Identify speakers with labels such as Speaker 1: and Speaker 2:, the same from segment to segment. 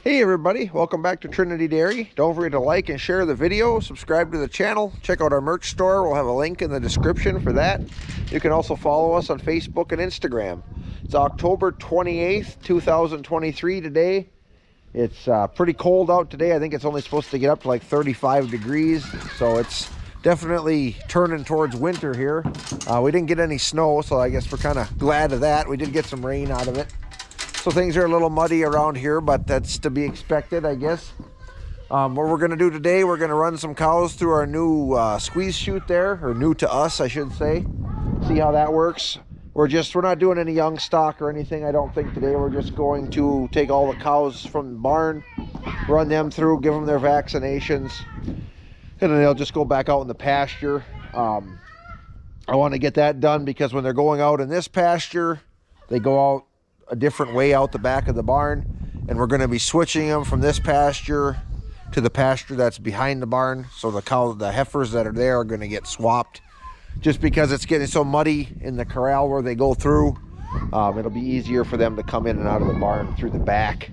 Speaker 1: Hey everybody, welcome back to Trinity Dairy. Don't forget to like and share the video, subscribe to the channel, check out our merch store. We'll have a link in the description for that. You can also follow us on Facebook and Instagram. It's October 28th, 2023 today. It's pretty cold out today. I think it's only supposed to get up to like 35 degrees, so it's definitely turning towards winter here. We didn't get any snow, so I guess we're kind of glad of that. We did get some rain out of it. So things are a little muddy around here, but that's to be expected, I guess. What we're going to do today, we're going to run some cows through our new squeeze chute there, or new to us, I should say. See how that works. We're not doing any young stock or anything, I don't think, today. We're just going to take all the cows from the barn, run them through, give them their vaccinations, and then they'll just go back out in the pasture. I want to get that done because when they're going out in this pasture, they go out a different way out the back of the barn, and we're going to be switching them from this pasture to the pasture that's behind the barn. So the heifers that are there are going to get swapped just because it's getting so muddy in the corral where they go through. It'll be easier for them to come in and out of the barn through the back.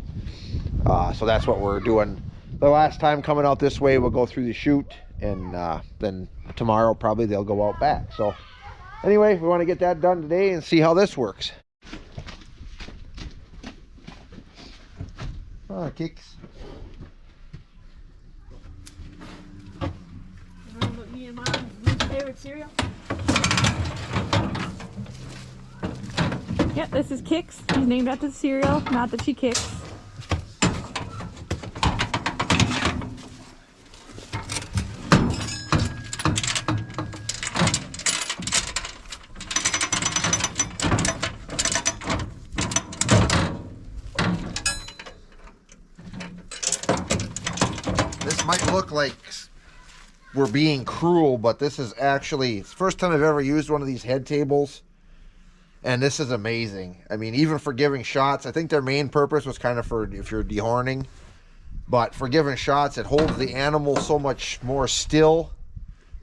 Speaker 1: So that's what we're doing. The last time coming out this way, we'll go through the chute, and then tomorrow probably they'll go out back. So anyway, we want to get that done today and see how this works. Oh, kicks.
Speaker 2: Remember me and Mom's least favorite cereal? Yep, this is Kicks. He's named after the cereal, not that she kicks.
Speaker 1: This might look like we're being cruel, but this is actually, it's the first time I've ever used one of these head tables, and this is amazing. I mean, even for giving shots, I think their main purpose was kind of for if you're dehorning, but for giving shots, it holds the animal so much more still.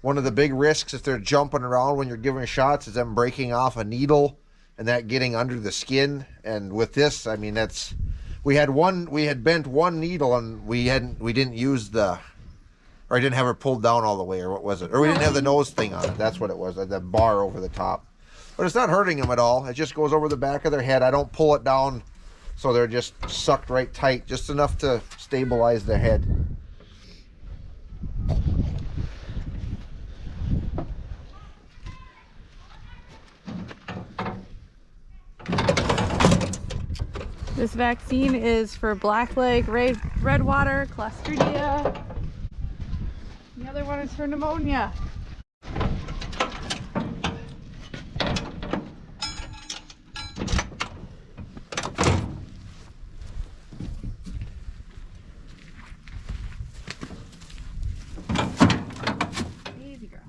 Speaker 1: One of the big risks if they're jumping around when you're giving shots is them breaking off a needle and that getting under the skin. And with this, I mean, that's, we had bent one needle, and we didn't use or I didn't have her pulled down all the way, or what was it? Or we didn't have the nose thing on it. That's what it was, the bar over the top. But it's not hurting them at all. It just goes over the back of their head. I don't pull it down, so they're just sucked right tight, just enough to stabilize their head.
Speaker 2: This vaccine is for blackleg, red water, Clostridia. The other one is for pneumonia. Easy girl.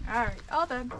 Speaker 2: Alright, all done.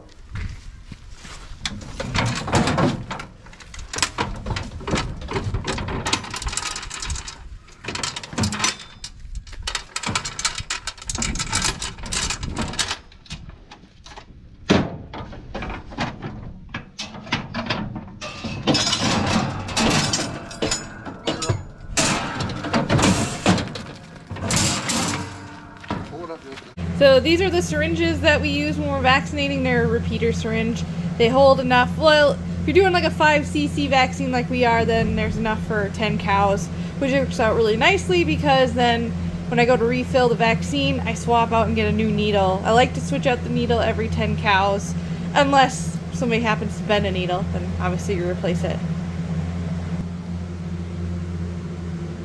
Speaker 2: So these are the syringes that we use when we're vaccinating. They're a repeater syringe. They hold enough. Well, if you're doing like a 5cc vaccine like we are, then there's enough for 10 cows, which works out really nicely because then when I go to refill the vaccine, I swap out and get a new needle. I like to switch out the needle every 10 cows, unless somebody happens to bend a needle, then obviously you replace it.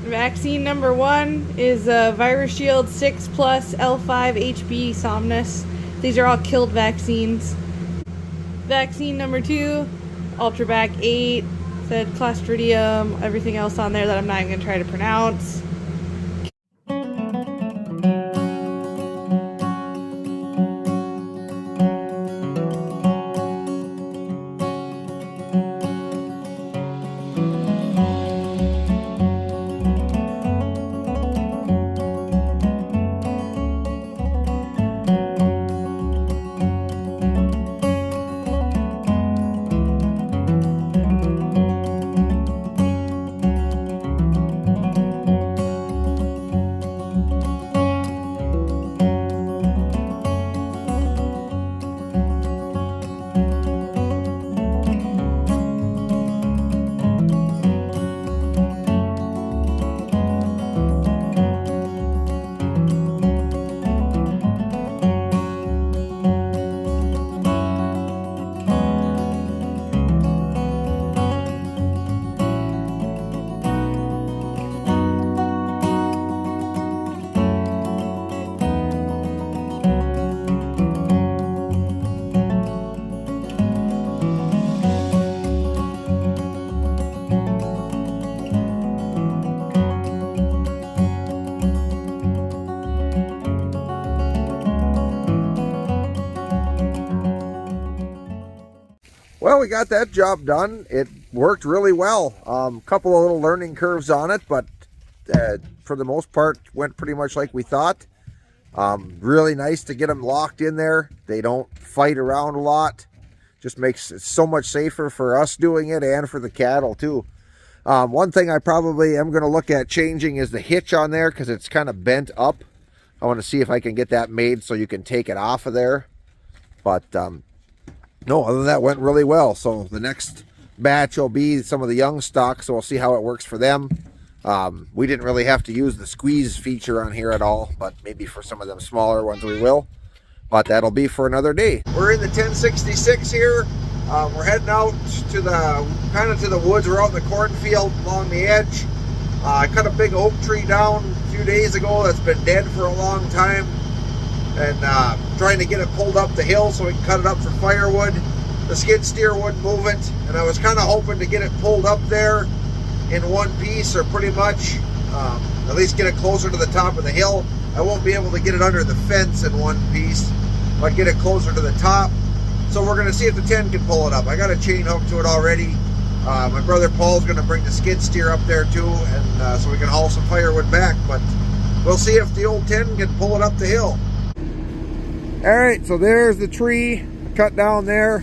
Speaker 2: Vaccine number 1 is Virashield 6 plus L5 HB Somnus. These are all killed vaccines. Vaccine number 2, Ultrabac 8, said Clostridium, everything else on there that I'm not even going to try to pronounce.
Speaker 1: Well, we got that job done. It worked really well. Couple of little learning curves on it, but for the most part, went pretty much like we thought. Really nice to get them locked in there. They don't fight around a lot. Just makes it so much safer for us doing it and for the cattle too. One thing I probably am going to look at changing is the hitch on there, because it's kind of bent up. I want to see if I can get that made so you can take it off of there. But no, other than that, went really well. So the next batch will be some of the young stock, so we'll see how it works for them. We didn't really have to use the squeeze feature on here at all, but maybe for some of them smaller ones we will. But that'll be for another day. We're in the 1066 here. We're heading out to the woods. We're out in the cornfield along the edge. I cut a big oak tree down a few days ago that's been dead for a long time, and trying to get it pulled up the hill so we can cut it up for firewood. The skid steer wouldn't move it, and I was kind of hoping to get it pulled up there in one piece, or pretty much at least get it closer to the top of the hill. I won't be able to get it under the fence in one piece, but get it closer to the top. So we're going to see if the 10 can pull it up. I got a chain hook to it already. My brother Paul's going to bring the skid steer up there too, and so we can haul some firewood back. But we'll see if the old 10 can pull it up the hill. All right, so there's the tree cut down there.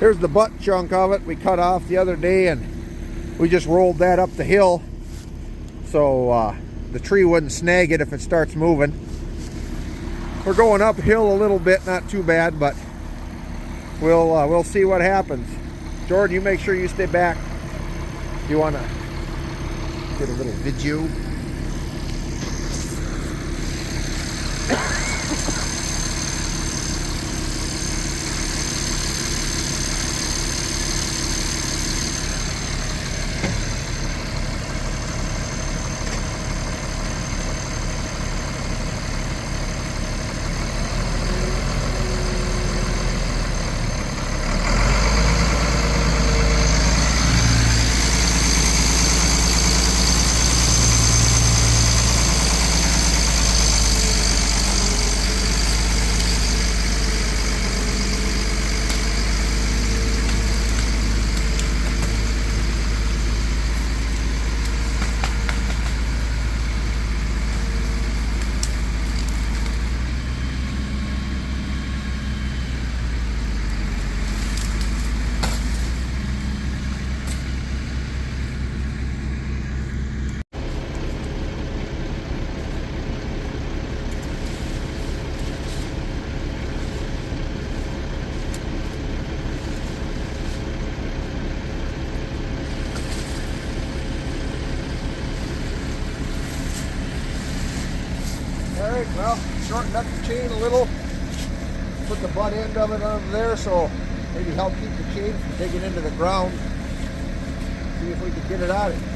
Speaker 1: Here's the butt chunk of it we cut off the other day, and we just rolled that up the hill so the tree wouldn't snag it if it starts moving. We're going uphill a little bit, not too bad, but we'll see what happens. Jordan, you make sure you stay back. You want to get a little video? Alright, well, shorten up the chain a little. Put the butt end of it under there, so maybe help keep the chain from digging into the ground. See if we can get it out of here.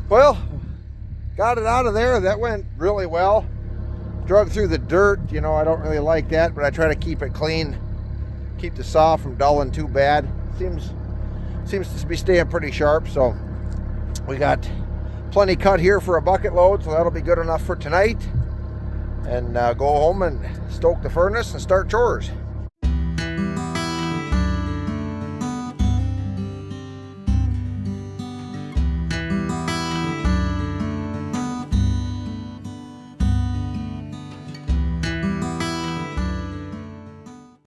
Speaker 1: Well, got it out of there. That went really well. Drug through the dirt. You know, I don't really like that, but I try to keep it clean. Keep the saw from dulling too bad. Seems to be staying pretty sharp. So we got plenty cut here for a bucket load, so that'll be good enough for tonight. And go home and stoke the furnace and start chores.